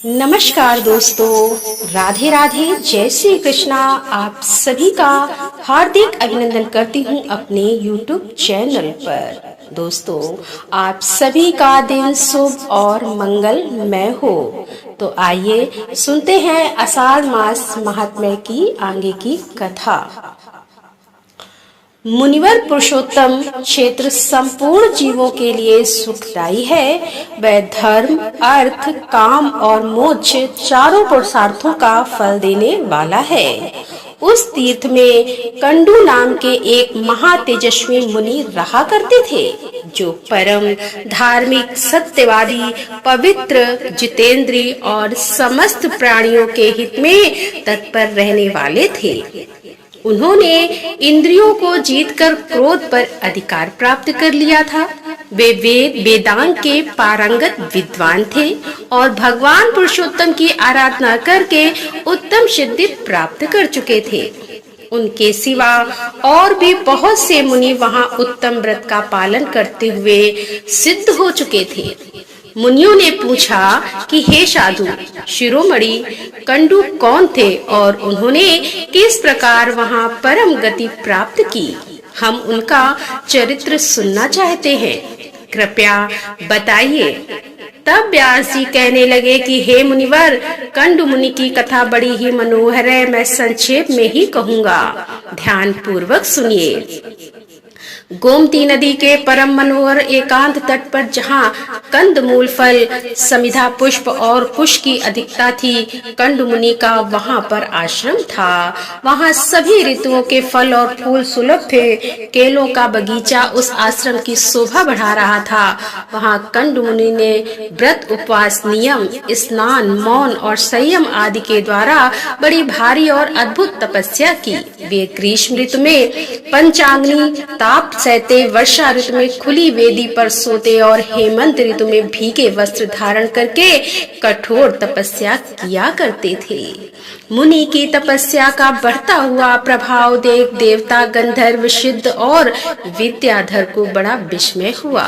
नमस्कार दोस्तों, राधे राधे, जय श्री कृष्णा। आप सभी का हार्दिक अभिनंदन करती हूँ अपने YouTube चैनल पर। दोस्तों, आप सभी का दिन शुभ और मंगलमय हो। तो आइए सुनते हैं आषाढ़ मास महात्म्य की आगे की कथा। मुनिवर पुरुषोत्तम क्षेत्र संपूर्ण जीवों के लिए सुखदायी है। वह धर्म, अर्थ, काम और मोक्ष चारों पुरुषार्थों का फल देने वाला है। उस तीर्थ में कंडू नाम के एक महातेजस्वी मुनि रहा करते थे, जो परम धार्मिक, सत्यवादी, पवित्र, जितेंद्रिय और समस्त प्राणियों के हित में तत्पर रहने वाले थे। उन्होंने इंद्रियों को जीतकर क्रोध पर अधिकार प्राप्त कर लिया था। वे वेद वेदांग के पारंगत विद्वान थे और भगवान पुरुषोत्तम की आराधना करके उत्तम सिद्धि प्राप्त कर चुके थे। उनके सिवा और भी बहुत से मुनि वहां उत्तम व्रत का पालन करते हुए सिद्ध हो चुके थे। मुनियों ने पूछा कि हे साधु शिरोमणि, कंडू कौन थे और उन्होंने किस प्रकार वहां परम गति प्राप्त की? हम उनका चरित्र सुनना चाहते हैं, कृपया बताइए। तब व्यास जी कहने लगे कि हे मुनिवर, कंडू मुनि की कथा बड़ी ही मनोहर है। मैं संक्षेप में ही कहूँगा, ध्यान पूर्वक सुनिए। गोमती नदी के परम मनोहर एकांत तट पर जहाँ कंदमूल, फल, समिधा, पुष्प और कुश की अधिकता थी, कंडू मुनि का वहाँ पर आश्रम था। वहाँ सभी ऋतुओं के फल और फूल सुलभ थे। केलों का बगीचा उस आश्रम की शोभा बढ़ा रहा था। वहाँ कंडू मुनि ने व्रत, उपवास, नियम, स्नान, मौन और संयम आदि के द्वारा बड़ी भारी और अद्भुत तपस्या की। वे ग्रीष्म ऋतु में पंचाग्नि ताप सहते, वर्षा ऋतु में खुली वेदी पर सोते और हेमंत ऋतु में भीगे वस्त्र धारण करके कठोर तपस्या किया करते थे। मुनि की तपस्या का बढ़ता हुआ प्रभाव देख देवता, गंधर्व, सिद्ध और विद्याधर को बड़ा विस्मय हुआ।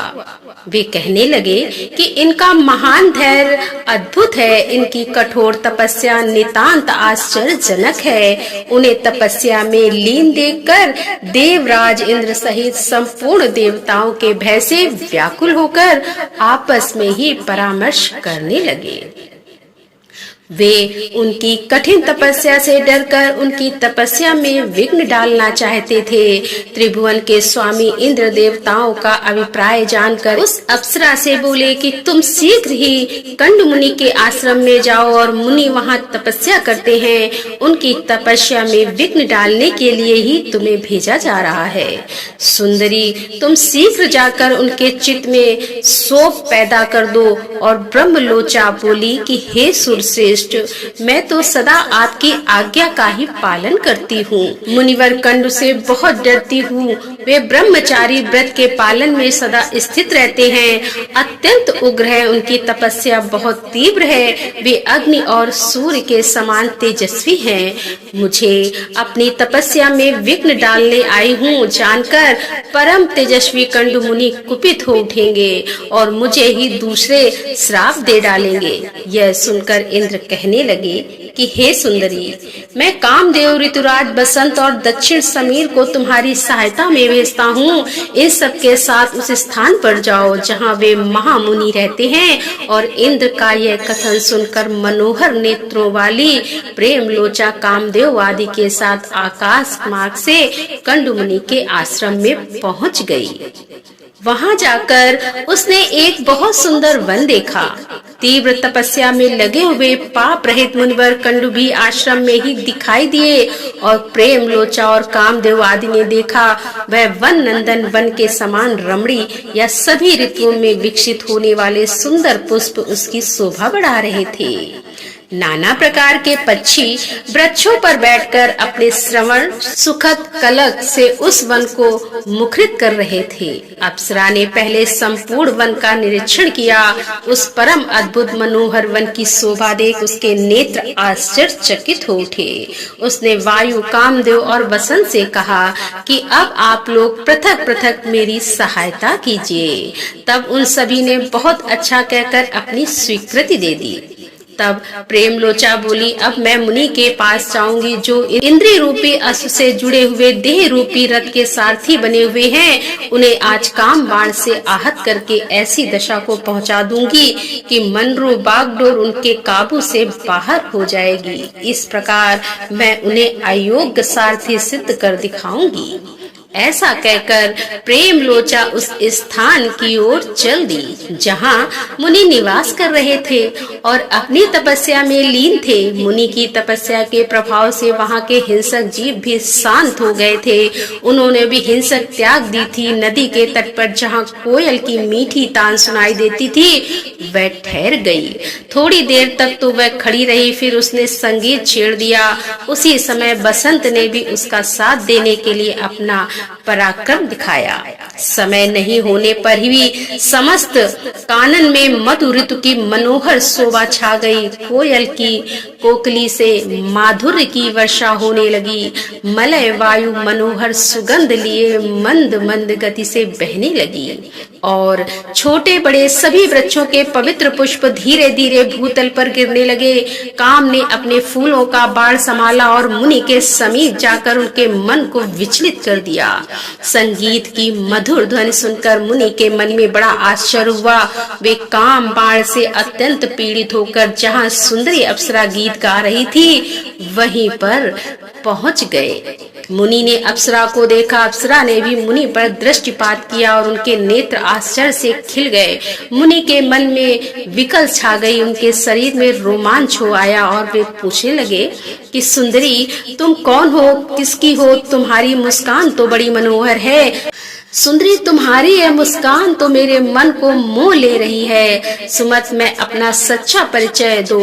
वे कहने लगे कि इनका महान धैर्य अद्भुत है, इनकी कठोर तपस्या नितांत आश्चर्यजनक है। उन्हें तपस्या में लीन देखकर देवराज इंद्र सहित संपूर्ण देवताओं के भय से व्याकुल होकर आपस में ही परामर्श करने लगे। वे उनकी कठिन तपस्या से डरकर उनकी तपस्या में विघ्न डालना चाहते थे। त्रिभुवन के स्वामी इंद्र देवताओं का अभिप्राय जानकर उस अप्सरा से बोले कि तुम शीघ्र ही कंडू मुनि के आश्रम में जाओ और मुनि वहां तपस्या करते हैं, उनकी तपस्या में विघ्न डालने के लिए ही तुम्हें भेजा जा रहा है। सुंदरी, तुम शीघ्र जाकर उनके चित्त में शोभ पैदा कर दो। और ब्रह्मलोचा बोली कि हे सुरश्रेष्ठ, मैं तो सदा आपकी आज्ञा का ही पालन करती हूँ। मुनिवर कंडू से बहुत डरती हूँ। वे ब्रह्मचारी व्रत के पालन में सदा स्थित रहते हैं, अत्यंत उग्र है, उनकी तपस्या बहुत तीव्र है। वे अग्नि और सूर्य के समान तेजस्वी हैं। मुझे अपनी तपस्या में विघ्न डालने आई हूँ जानकर परम तेजस्वी कंडू मुनि कुपित हो उठेंगे और मुझे ही दूसरे श्राप दे डालेंगे। यह सुनकर इंद्र कहने लगे कि हे सुंदरी, मैं कामदेव, ऋतुराज, बसंत और दक्षिण समीर को तुम्हारी सहायता में भेजता हूँ। इन सब के साथ उस स्थान पर जाओ जहाँ वे महामुनि रहते हैं। और इंद्र का यह कथन सुनकर मनोहर नेत्रों वाली प्रेम लोचा कामदेव आदि के साथ आकाश मार्ग से कंडू मुनि के आश्रम में पहुँच गई। वहां जाकर उसने एक बहुत सुंदर वन देखा। तीव्र तपस्या में लगे हुए पाप रहित मुनिवर कंडू भी आश्रम में ही दिखाई दिए और प्रेम लोचा और कामदेव आदि ने देखा। वह वन नंदन वन के समान रमणी या सभी ऋतुओं में विकसित होने वाले सुंदर पुष्प उसकी शोभा बढ़ा रहे थे। नाना प्रकार के पक्षी वृक्षों पर बैठकर अपने श्रवण सुखद कलक से उस वन को मुखरित कर रहे थे। अप्सरा ने पहले संपूर्ण वन का निरीक्षण किया। उस परम अद्भुत मनोहर वन की शोभा देख उसके नेत्र आश्चर्यचकित हो उठे। उसने वायु, कामदेव और वसंत से कहा कि अब आप लोग पृथक पृथक मेरी सहायता कीजिए। तब उन सभी ने बहुत अच्छा कहकर अपनी स्वीकृति दे दी। तब प्रेम लोचा बोली, अब मैं मुनि के पास जाऊंगी जो इंद्रिय रूपी अश्व से जुड़े हुए देह रूपी रथ के सारथी बने हुए हैं। उन्हें आज काम बाण से आहत करके ऐसी दशा को पहुंचा दूंगी कि मनरू बागडोर उनके काबू से बाहर हो जाएगी। इस प्रकार मैं उन्हें अयोग्य सारथी सिद्ध कर दिखाऊंगी। ऐसा कहकर प्रेम लोचा उस स्थान की ओर चल दी जहां मुनि निवास कर रहे थे और अपनी तपस्या में लीन थे। मुनि की तपस्या के प्रभाव से वहां के हिंसक जीव भी शांत हो गए थे। उन्होंने भी हिंसक त्याग दी थी। नदी के तट पर जहां कोयल की मीठी तान सुनाई देती थी वह ठहर गई। थोड़ी देर तक तो वह खड़ी रही, फिर उसने संगीत छेड़ दिया। उसी समय बसंत ने भी उसका साथ देने के लिए अपना पराक्रम दिखाया। समय नहीं होने पर ही समस्त कानन में मधु ऋतु की मनोहर शोभा छा गई। कोयल की कोकली से माधुर्य की वर्षा होने लगी। मलय वायु मनोहर सुगंध लिए मंद मंद गति से बहने लगी और छोटे बड़े सभी वृक्षों के पवित्र पुष्प धीरे धीरे भूतल पर गिरने लगे। काम ने अपने फूलों का बाढ़ संभाला और मुनि के समीप जाकर उनके मन को विचलित कर दिया। संगीत की मधुर ध्वनि सुनकर मुनि के मन में बड़ा आश्चर्य हुआ। वे काम बाढ़ से अत्यंत पीड़ित होकर जहाँ सुंदरी अप्सरा गीत गा रही थी वहीं पर पहुंच गए। मुनि ने अप्सरा को देखा। अप्सरा ने भी मुनि पर दृष्टिपात किया और उनके नेत्र आश्चर्य से खिल गए। मुनि के मन में विकल छा गई। उनके शरीर में रोमांच हो आया और वे पूछने लगे कि सुंदरी तुम कौन हो, किसकी हो? तुम्हारी मुस्कान तो बड़ी मनोहर है। सुंदरी तुम्हारी यह मुस्कान तो मेरे मन को मोह ले रही है। सुमत मैं अपना सच्चा परिचय दो।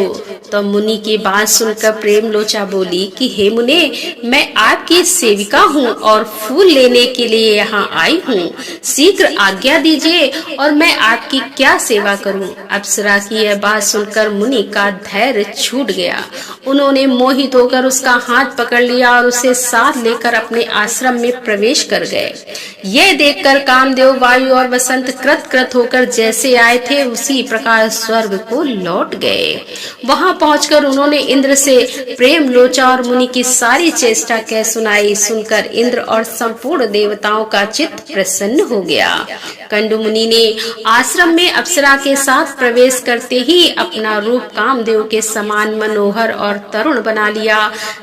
तो मुनि की बात सुनकर प्रेम लोचा बोली कि हे मुने, मैं आपकी सेविका हूँ और फूल लेने के लिए यहाँ आई हूँ। शीघ्र आज्ञा दीजिए और मैं आपकी क्या सेवा करूँ। अप्सरा की यह बात सुनकर मुनि का धैर्य छूट गया। उन्होंने मोहित होकर उसका हाथ पकड़ लिया और उसे साथ लेकर अपने आश्रम में प्रवेश कर गए। यह देखकर कामदेव वायु और बसंत कृत कृत होकर जैसे आए थे उसी प्रकार स्वर्ग को लौट गए। वहां पहुंचकर उन्होंने इंद्र से प्रेम लोचा और मुनि की सारी चेष्टा कह सुनाई। सुनकर इंद्र और संपूर्ण देवताओं का चित्त प्रसन्न हो गया। कंडु मुनि ने आश्रम में अप्सरा के साथ प्रवेश करते ही अपना रूप कामदेव के समान मनोहर और तरुण बना लिया।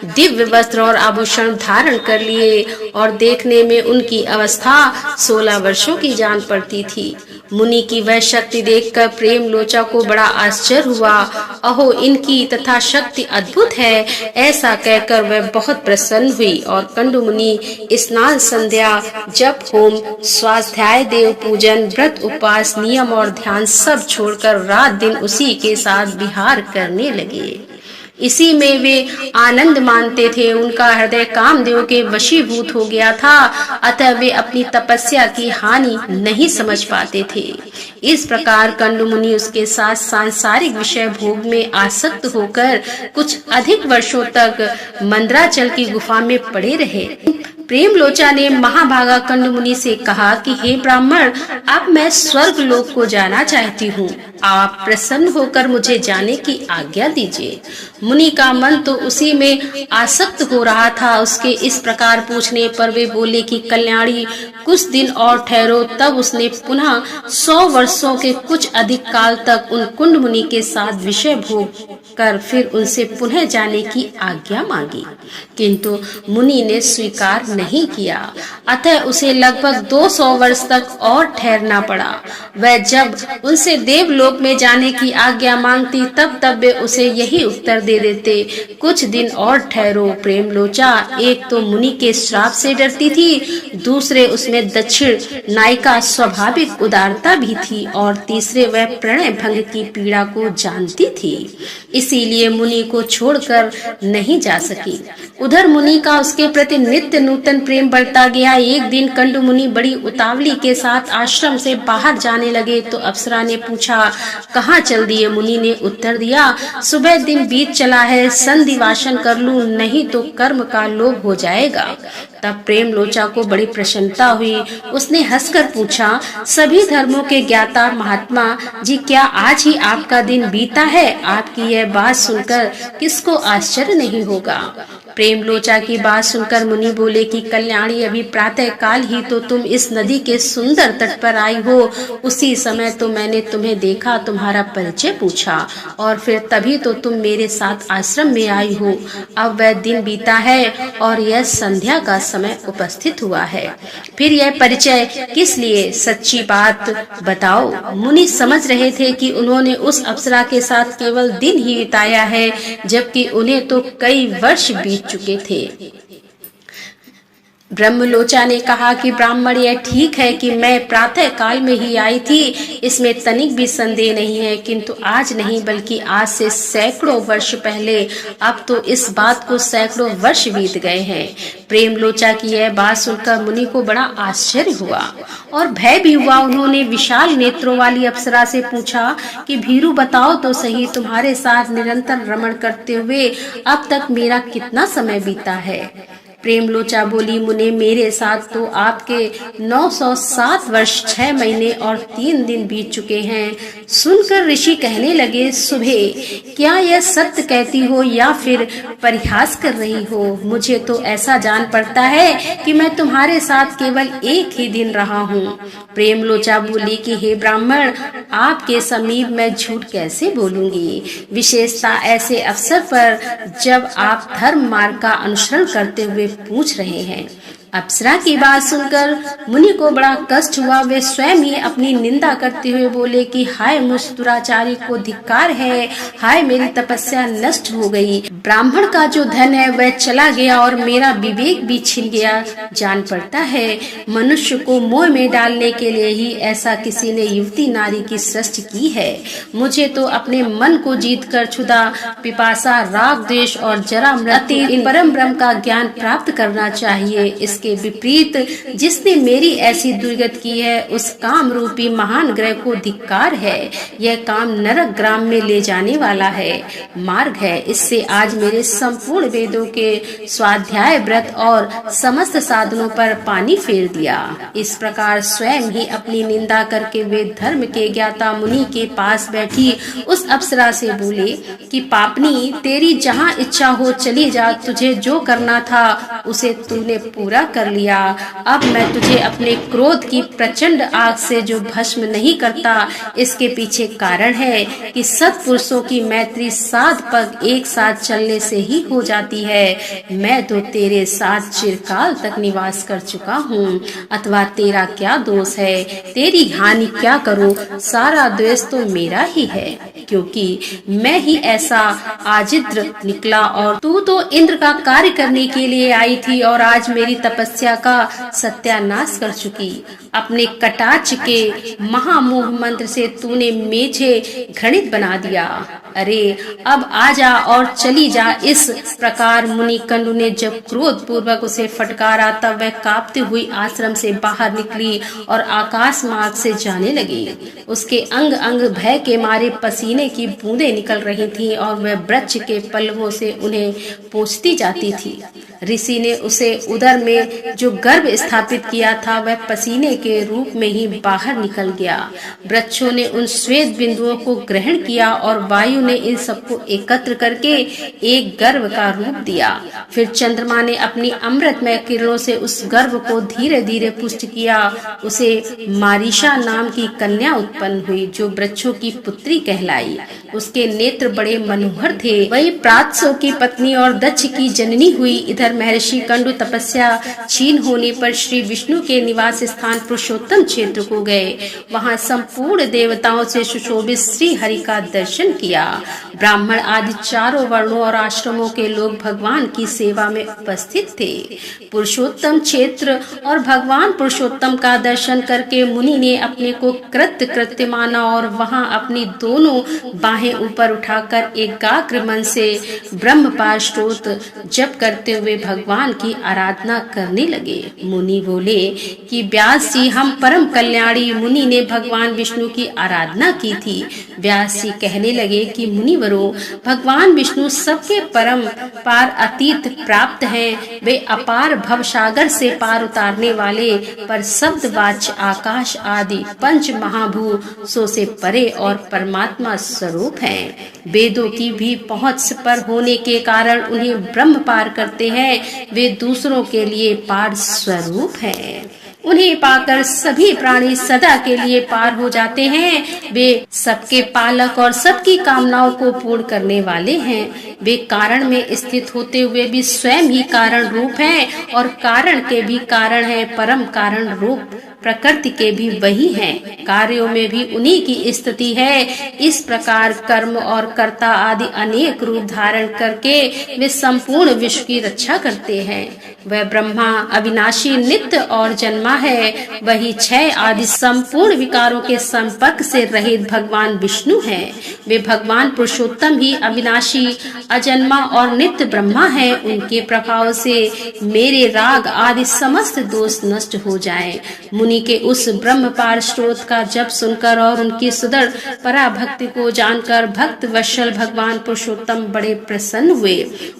दिव्य वस्त्र और आभूषण धारण कर लिए और देखने में उनकी अवस्था 16 वर्षों की जान पड़ती थी। मुनि की वह शक्ति देखकर प्रेम लोचा को बड़ा आश्चर्य हुआ। अहो, इनकी तथा शक्ति अद्भुत है। ऐसा कहकर वह बहुत प्रसन्न हुई और कंडु मुनि स्नान, संध्या, जप, होम, स्वाध्याय, देव पूजन, व्रत, उपवास, नियम और ध्यान सब छोड़कर रात दिन उसी के साथ विहार करने लगे। इसी में वे आनंद मानते थे। उनका हृदय कामदेव के वशीभूत हो गया था, अतः वे अपनी तपस्या की हानि नहीं समझ पाते थे। इस प्रकार कंडु मुनि उसके साथ सांसारिक विषय भोग में आसक्त होकर कुछ अधिक वर्षों तक मंदराचल की गुफा में पड़े रहे। प्रेम लोचा ने महाभागा कंडु मुनि से कहा कि हे ब्राह्मण, अब मैं स्वर्ग लोक को जाना चाहती हूँ। आप प्रसन्न होकर मुझे जाने की आज्ञा दीजिए। मुनि का मन तो उसी में आसक्त हो रहा था। उसके इस प्रकार पूछने पर वे बोले कि कल्याणी, कुछ दिन और ठहरो। तब उसने पुनः 100 वर्षों के कुछ अधिक काल तक उन कुंड मुनि के साथ विषय भोग कर फिर उनसे पुनः जाने की आज्ञा मांगी, किंतु मुनि ने स्वीकार नहीं किया। अतः उसे लगभग 200 वर्ष तक और ठहरना पड़ा। वह जब उनसे देवलोक में जाने की आज्ञा मांगती तब वे उसे यही उत्तर दे देते, कुछ दिन और ठहरो। प्रेम लोचा एक तो मुनि के श्राप से डरती थी, दूसरे उसमें दक्षिण नायिका स्वाभाविक उदारता भी थी और तीसरे वह प्रणय भंग की पीड़ा को जानती थी, इसीलिए मुनि को छोड़कर नहीं जा सकी। उधर मुनि का उसके प्रति नित्य नूतन प्रेम बढ़ता गया। एक दिन कंडु मुनि बड़ी उतावली के साथ आश्रम से बाहर जाने लगे तो अप्सरा ने पूछा कहाँ चल दिए? मुनि ने उत्तर दिया, सुबह दिन बीत चला है, संधि वासन कर लूं, नहीं तो कर्म का लोभ हो जाएगा। तब प्रेम लोचा को बड़ी प्रसन्नता हुई। उसने हंसकर पूछा, सभी धर्मों के ज्ञाता महात्मा जी, क्या आज ही आपका दिन बीता है? आपकी यह बात सुनकर किसको आश्चर्य नहीं होगा? प्रेम लोचा की बात सुनकर मुनि बोले कि कल्याणी, अभी प्रातः काल ही तो तुम इस नदी के सुंदर तट पर आई हो। उसी समय तो मैंने तुम्हें देखा, तुम्हारा परिचय पूछा और फिर तभी तो तुम मेरे साथ आश्रम में आई हो। अब वह दिन बीता है और यह संध्या का समय उपस्थित हुआ है, फिर यह परिचय किस लिए? सच्ची बात बताओ। मुनि समझ रहे थे कि उन्होंने उस अप्सरा के साथ केवल दिन ही बिताया है, जबकि उन्हें तो कई वर्ष बीत चुके थे। ब्रह्मलोचा ने कहा कि ब्राह्मण, यह ठीक है कि मैं प्रातः काल में ही आई थी, इसमें तनिक भी संदेह नहीं है, किंतु आज नहीं बल्कि आज से सैकड़ों वर्ष पहले, अब तो इस बात को सैकड़ों वर्ष बीत गए हैं। प्रेम लोचा की यह बात सुनकर मुनि को बड़ा आश्चर्य हुआ और भय भी हुआ। उन्होंने विशाल नेत्रों वाली अप्सरा से पूछा कि भीरू, बताओ तो सही, तुम्हारे साथ निरंतर रमण करते हुए अब तक मेरा कितना समय बीता है? प्रेम लोचा बोली, मुने, मेरे साथ तो आपके 907 वर्ष 6 महीने और 3 दिन बीत चुके हैं। सुनकर ऋषि कहने लगे, सुबह, क्या यह सत्य कहती हो या फिर परिहास कर रही हो? मुझे तो ऐसा जान पड़ता है कि मैं तुम्हारे साथ केवल एक ही दिन रहा हूँ। प्रेम लोचा बोली कि हे ब्राह्मण, आपके समीप मैं झूठ कैसे बोलूंगी, विशेषता ऐसे अवसर पर जब आप धर्म मार्ग का अनुसरण करते हुए पूछ रहे हैं। अप्सरा की बात सुनकर मुनि को बड़ा कष्ट हुआ। वे स्वयं ही अपनी निंदा करते हुए बोले कि हाय, मुझ दुराचारी को धिक्कार है, हाय मेरी तपस्या नष्ट हो गई। ब्राह्मण का जो धन है वह चला गया और मेरा विवेक भी छिन गया। जान पड़ता है मनुष्य को मोह में डालने के लिए ही ऐसा किसी ने युवती नारी की सृष्टि की है। मुझे तो अपने मन को जीतकर क्षुधा, पिपासा, राग, द्वेष और जरा मृत्यु इन परम ब्रह्म का ज्ञान प्राप्त करना चाहिए। इसके विपरीत जिसने मेरी ऐसी दुर्गति की है, उस काम रूपी महान ग्रह को धिक्कार है। यह काम नरक ग्राम में ले जाने वाला है, मार्ग है। इससे आज मेरे संपूर्ण वेदों के स्वाध्याय, व्रत और समस्त साधनों पर पानी फेर दिया। इस प्रकार स्वयं ही अपनी निंदा करके वे धर्म के ज्ञाता मुनि के पास बैठी उस अप्सरा से बोले कि पापनी, तेरी जहाँ इच्छा हो चली जा, तुझे जो करना था उसे तूने पूरा कर लिया। अब मैं तुझे अपने क्रोध की प्रचंड आग से जो भस्म नहीं करता, इसके पीछे कारण है कि सत्पुरुषों की मैत्री 7 पग एक साथ चलने से ही हो जाती है। मैं तो तेरे साथ चिरकाल तक निवास कर चुका हूँ, अथवा तेरा क्या दोष है, तेरी हानि क्या करूँ, सारा द्वेष तो मेरा ही है, क्योंकि मैं ही ऐसा आजिद्र निकला और तू तो इंद्र का कार्य करने के लिए आई थी और आज मेरी तपस्या का सत्यानाश कर चुकी। अपने कटाक्ष के महामोह मंत्र से तूने मुझे घृणित बना दिया। अरे अब आजा और चली जा। इस प्रकार मुनि कंडु ने जब क्रोध पूर्वक उसे फटकारा, तब वह कांपती हुई आश्रम से बाहर निकली और आकाश मार्ग से जाने लगी। उसके अंग अंग भय के मारे पसीने की बूंदें निकल रही थीं और वह वृक्ष के पल्लवों से उन्हें पोंछती जाती थी। ऋषि ने उसे उदर में जो गर्भ स्थापित किया था, वह पसीने के रूप में ही बाहर निकल गया। वृक्षों ने उन श्वेत बिंदुओं को ग्रहण किया और वायु ने इन सबको एकत्र करके एक गर्भ का रूप दिया। फिर चंद्रमा ने अपनी अमृतमय किरणों से उस गर्भ को धीरे धीरे पुष्ट किया। उसे मारीशा नाम की कन्या उत्पन्न हुई, जो वृक्षों की पुत्री कहलाई। उसके नेत्र बड़े मनोहर थे। वही प्रातसो की पत्नी और दक्ष की जननी हुई। इधर महर्षि कंडु तपस्या क्षीण होने पर श्री विष्णु के निवास स्थान पुरुषोत्तम क्षेत्र को गए। वहां संपूर्ण देवताओं से सुशोभित श्री हरि का दर्शन किया। ब्राह्मण आदि चारों वर्णों और आश्रमों के लोग भगवान की सेवा में उपस्थित थे। पुरुषोत्तम क्षेत्र और भगवान पुरुषोत्तम का दर्शन करके मुनि ने अपने को कृत्य माना और वहां अपनी दोनों बाहें ऊपर उठाकर एकाग्र मन से ब्रह्मपाद स्तोत्र जप करते हुए भगवान की आराधना करने लगे। मुनि बोले कि व्यास जी, हम परम कल्याणी मुनि ने भगवान विष्णु की आराधना की थी। व्यास जी कहने लगे कि मुनिवरों, भगवान विष्णु सबके परम पार अतीत प्राप्त हैं। वे अपार भव सागर से पार उतारने वाले पर शब्द वाच्य आकाश आदि पंच महाभूतों से परे और परमात्मा स्वरूप हैं। वेदों की भी पहुंच पर होने के कारण उन्हें ब्रह्म पार करते हैं। वे दूसरों के लिए पार स्वरूप हैं। उन्हें पाकर सभी प्राणी सदा के लिए पार हो जाते हैं। वे सबके पालक और सबकी कामनाओं को पूर्ण करने वाले हैं। वे कारण में स्थित होते हुए भी स्वयं ही कारण रूप हैं और कारण के भी कारण हैं। परम कारण रूप प्रकृति के भी वही हैं। कार्यों में भी उन्हीं की स्थिति है। इस प्रकार कर्म और कर्ता आदि अनेक रूप धारण करके वे संपूर्ण विश्व की रक्षा करते हैं। वह ब्रह्मा अविनाशी नित्य और जन्मा है। वही क्षय आदि संपूर्ण विकारों के संपर्क से रहित भगवान विष्णु हैं। वे भगवान पुरुषोत्तम ही अविनाशी अजन्मा और नित्य ब्रह्मा है। उनके प्रभाव से मेरे राग आदि समस्त दोष नष्ट हो जाएं। मुनि के उस ब्रह्म पार स्रोत का जप सुनकर और उनकी सुदृढ़ पराभक्ति को जानकर भक्त वत्सल भगवान पुरुषोत्तम बड़े प्रसन्न हुए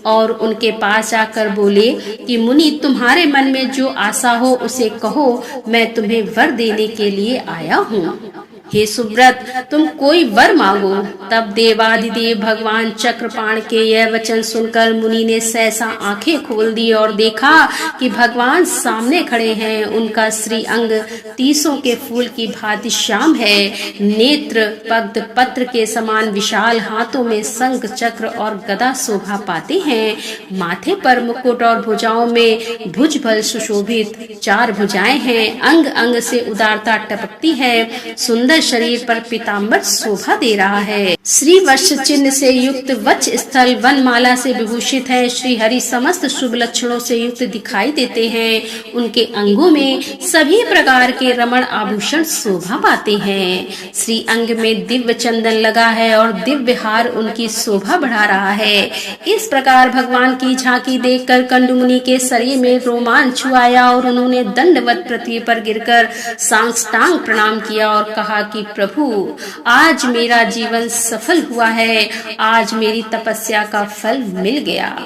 और उनके पास आकर बोले कि मुनि, तुम्हारे मन में जो आशा हो उसे कहो, मैं तुम्हें वर देने के लिए आया हूँ। हे सुब्रत, तुम कोई वर मांगो। तब देवादिदेव भगवान चक्रपाण के यह वचन सुनकर मुनि ने सहसा आंखें खोल दी और देखा कि भगवान सामने खड़े हैं। उनका श्री अंग तीसों के फूल की भांति श्याम है। नेत्र पद्म पत्र के समान विशाल, हाथों में शंख चक्र और गदा शोभा पाते हैं। माथे पर मुकुट और भुजाओं में भुजबल सुशोभित 4 भुजाएं हैं। अंग अंग से उदारता टपकती है। सुंदर शरीर पर पीताम्बर शोभा दे रहा है। श्री वक्ष चिन्ह से युक्त वक्ष स्थल वनमाला से विभूषित है। श्री हरि समस्त शुभ लक्षणों से युक्त दिखाई देते हैं। उनके अंगों में सभी प्रकार के रमण आभूषण शोभा पाते हैं। श्री अंग में दिव्य चंदन लगा है और दिव्य हार उनकी शोभा बढ़ा रहा है। इस प्रकार भगवान की झांकी देखकर कंडुमुनि के शरीर में रोमांच आया और उन्होंने दंडवत पृथ्वी पर गिरकर साष्टांग प्रणाम किया और कहा कि प्रभु, आज मेरा जीवन सफल हुआ है। आज मेरी तपस्या का फल मिल गया।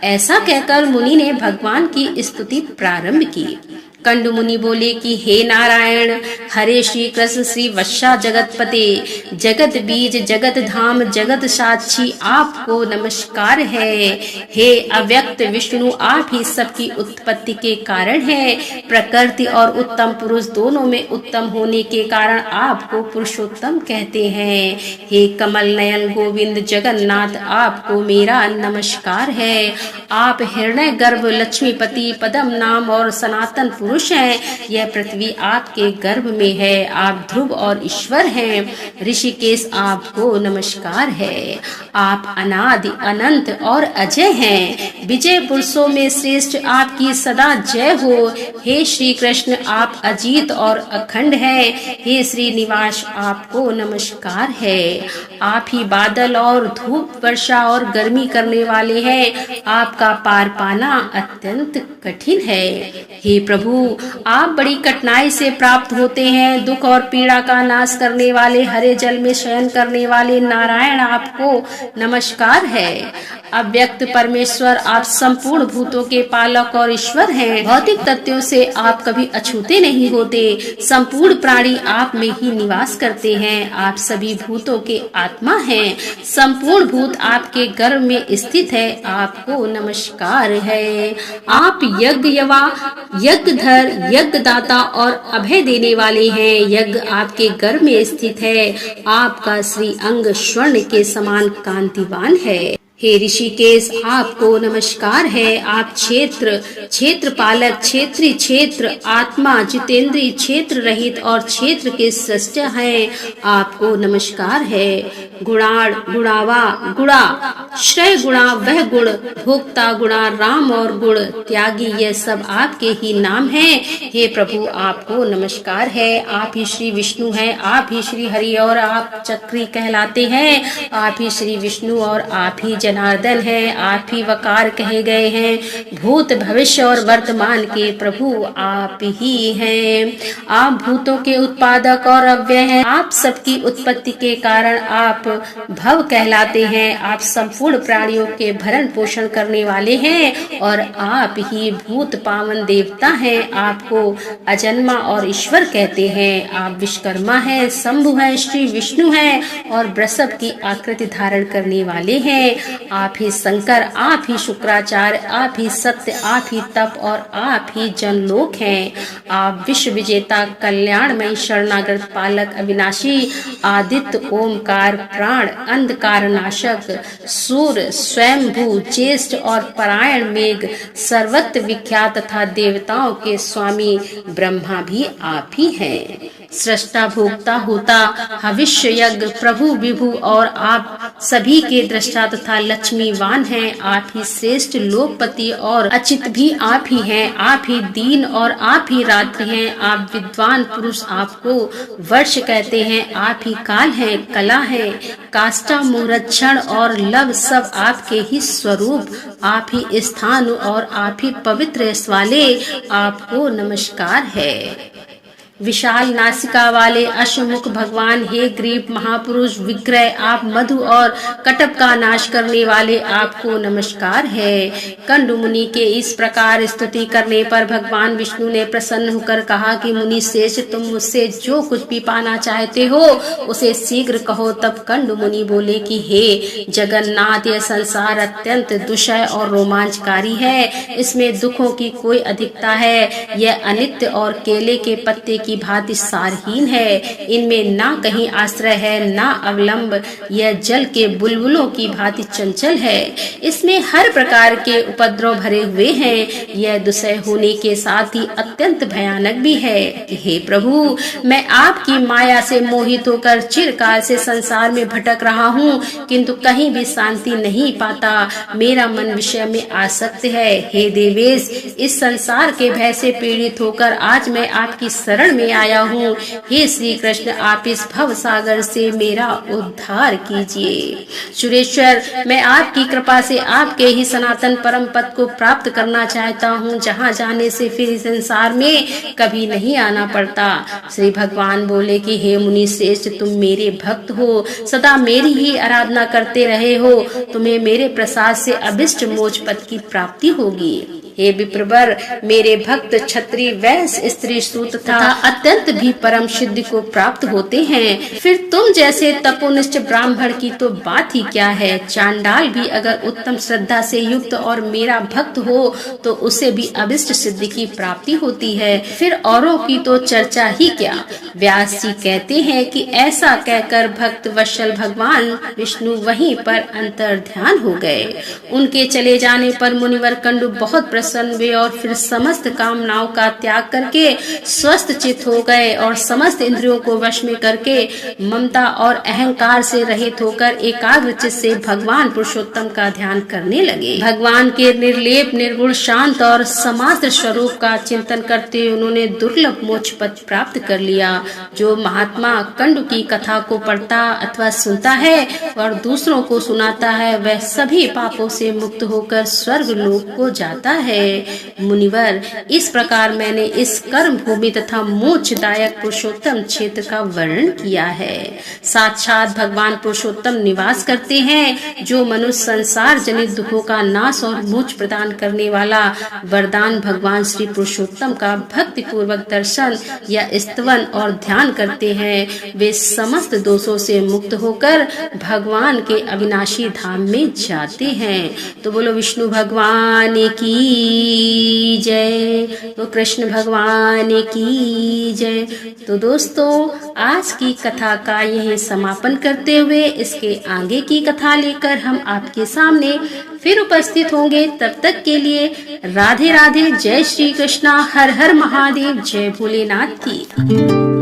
ऐसा कहकर मुनि ने भगवान की स्तुति प्रारंभ की। कंडु मुनि बोले कि हे नारायण, हरे श्री कृष्ण श्री वत्सा जगतपते, जगत बीज जगत धाम जगत साक्षी, आपको नमस्कार है। हे अव्यक्त विष्णु, आप ही सबकी उत्पत्ति के कारण है। प्रकृति और उत्तम पुरुष दोनों में उत्तम होने के कारण आपको पुरुषोत्तम कहते हैं। हे कमल नयन गोविंद जगन्नाथ, आपको मेरा नमस्कार है। आप हिरण्य गर्भ लक्ष्मीपति पदम नाम और सनातन पुरुष हैं। यह पृथ्वी आपके गर्भ में है। आप ध्रुव और ईश्वर हैं। ऋषिकेश, आपको नमस्कार है। आप अनादि अनंत और अजय हैं। विजय पुरुषों में श्रेष्ठ, आपकी सदा जय हो। हे श्री कृष्ण, आप अजीत और अखंड हैं। हे श्रीनिवास, आपको नमस्कार है। आप ही बादल और धूप वर्षा और गर्मी करने वाले हैं। आपका पार पाना अत्यंत कठिन है। हे प्रभु, आप बड़ी कठिनाई से प्राप्त होते हैं। दुख और पीड़ा का नाश करने वाले, हरे जल में शयन करने वाले नारायण, आपको नमस्कार है। अव्यक्त परमेश्वर, आप संपूर्ण भूतों के पालक और ईश्वर हैं। भौतिक तत्वों से आप कभी अछूते नहीं होते। संपूर्ण प्राणी आप में ही निवास करते हैं। आप सभी भूतों के आत्मा हैं। संपूर्ण भूत आपके गर्भ में स्थित है। आपको नमस्कार है। आप यज्ञवा, यज्ञधर, यज्ञदाता और अभय देने वाले हैं। यज्ञ आपके गर्भ में स्थित है। आपका श्री अंग स्वर्ण के समान कांतिवान है। हे ऋषिकेश, आपको नमस्कार है। आप क्षेत्रपालक, क्षेत्रीय क्षेत्र आत्मा, जितेंद्रीय, क्षेत्र रहित और क्षेत्र के सृष्टा हैं। आपको नमस्कार है। गुणाड़, गुणावा, गुणा, श्रेय गुणा, वह गुण, भोक्ता गुणा, राम और गुण, त्यागी, यह सब आपके ही नाम हैं। हे प्रभु, आपको नमस्कार है। आप ही श्री विष्णु हैं, आप ही श्री हरि और आप चक्री कहलाते हैं। आप ही श्री विष्णु और आप ही जनार्दन हैं। आप ही वकार कहे गए हैं। भूत, भविष्य और वर्तमान के प्रभु आप ही हैं। आप भूतों के उत्पादक और अव्यय हैं। आप सबकी उत्पत्ति के कारण आप भव कहलाते हैं। आप संपूर्ण प्राणियों के भरण पोषण करने वाले हैं और आप ही भूत पावन देवता हैं। आपको अजन्मा और ईश्वर कहते हैं। आप विश्वकर्मा हैं, शंभु हैं, श्री विष्णु हैं और वृषभ की आकृति धारण करने वाले हैं। आप ही शंकर, आप ही शुक्राचार्य, आप ही सत्य, आप ही तप और आप ही जनलोक हैं। आप विश्व विजेता, कल्याणमय, शरणागत पालक, अविनाशी, आदित्य, ओमकार, प्राण, अंधकार नाशक, सूर्य, स्वयंभू, ज्येष्ठ और परायण, मेघ, सर्वत्र विख्यात तथा देवताओं के स्वामी ब्रह्मा भी आप ही हैं। सृष्टा, भोक्ता, होता, हविष्य, यज्ञ, प्रभु, विभु और आप सभी के दृष्टा तथा लक्ष्मीवान हैं। आप ही श्रेष्ठ लोकपति और अचित भी आप ही हैं। आप ही दीन और आप ही रात्रि हैं। आप विद्वान पुरुष, आपको वर्ष कहते हैं। आप ही काल हैं, कला है, काष्ठा, मुहूर्त, क्षण और लव सब आपके ही स्वरूप। आप ही स्थान और आप ही पवित्र यश वाले, आपको नमस्कार है। विशाल नासिका वाले अश्वमुख भगवान, हे ग्रीव महापुरुष विग्रह, आप मधु और कटप का नाश करने वाले, आपको नमस्कार है। कंडु मुनि के इस प्रकार स्तुति करने पर भगवान विष्णु ने प्रसन्न होकर कहा कि मुनि शेष, तुम मुझसे जो कुछ भी पाना चाहते हो उसे शीघ्र कहो। तब कंडु मुनि बोले कि हे जगन्नाथ, यह संसार अत्यंत दुष्य और रोमांचकारी है। इसमें दुखों की कोई अधिकता है। यह अनित्य और केले के पत्ते की भांति सारहीन है। इनमें ना कहीं आश्रय है, ना अवलंब। यह जल के बुलबुलों की भांति चंचल है। इसमें हर प्रकार के उपद्रव भरे हुए हैं। यह दुसह होने के साथ ही अत्यंत भयानक भी है। हे प्रभु, मैं आपकी माया से मोहित होकर चिरकाल से संसार में भटक रहा हूँ, किंतु कहीं भी शांति नहीं पाता। मेरा मन विषय में आसक्त है। हे देवेश, इस संसार के भय से पीड़ित होकर आज मैं आपकी शरण में आया हूँ। हे श्री कृष्ण, आप इस भव सागर से मेरा उद्धार कीजिए। सुरेश्वर, मैं आपकी कृपा से आपके ही सनातन परम पद को प्राप्त करना चाहता हूँ, जहाँ जाने से फिर इस संसार में कभी नहीं आना पड़ता। श्री भगवान बोले कि हे मुनि श्रेष्ठ, तुम मेरे भक्त हो, सदा मेरी ही आराधना करते रहे हो। तुम्हें मेरे प्रसाद से अभिष्ट मोक्ष पद की प्राप्ति होगी। हे विप्रवर, मेरे भक्त क्षत्रिय, वैश्य, स्त्री, सूत तथा अत्यंत भी परम सिद्धि को प्राप्त होते हैं। फिर तुम जैसे तपोनिष्ठ ब्राह्मण की तो बात ही क्या है। चांडाल भी अगर उत्तम श्रद्धा से युक्त और मेरा भक्त हो तो उसे भी अभिष्ट सिद्धि की प्राप्ति होती है। फिर औरों की तो चर्चा ही क्या। व्यास जी कहते हैं कि ऐसा कहकर भक्त वत्सल भगवान विष्णु वहीं पर अंतर ध्यान हो गए। उनके चले जाने पर मुनिवर कंडु बहुत प्रसन्न हुए और फिर समस्त कामनाओं का त्याग करके स्वस्थ चित्त हो गए और समस्त इंद्रियों को वश में करके ममता और अहंकार से रहित होकर एकाग्र चित्त से भगवान पुरुषोत्तम का ध्यान करने लगे। भगवान के निर्लेप, निर्गुण, शांत और समात्र स्वरूप का चिंतन करते हुए उन्होंने दुर्लभ मोक्ष पद प्राप्त कर लिया। जो महात्मा कंडु की कथा को पढ़ता अथवा सुनता है और दूसरों को सुनाता है, वह सभी पापों से मुक्त होकर स्वर्ग लोक को जाता है। मुनिवर, इस प्रकार मैंने इस कर्म भूमि तथा मोक्षदायक पुरुषोत्तम क्षेत्र का वर्णन किया है। साक्षात भगवान पुरुषोत्तम निवास करते हैं। जो मनुष्य संसार जनित दुखों का नाश और मोक्ष प्रदान करने वाला वरदान भगवान श्री पुरुषोत्तम का भक्ति पूर्वक दर्शन या स्तवन और ध्यान करते हैं, वे समस्त दोषों से मुक्त होकर भगवान के अविनाशी धाम में जाते हैं। तो बोलो विष्णु भगवान की की जय। तो कृष्ण भगवान की जय। तो दोस्तों, आज की कथा का यही समापन करते हुए इसके आगे की कथा लेकर हम आपके सामने फिर उपस्थित होंगे। तब तक के लिए राधे राधे, जय श्री कृष्णा, हर हर महादेव, जय भोलेनाथ की।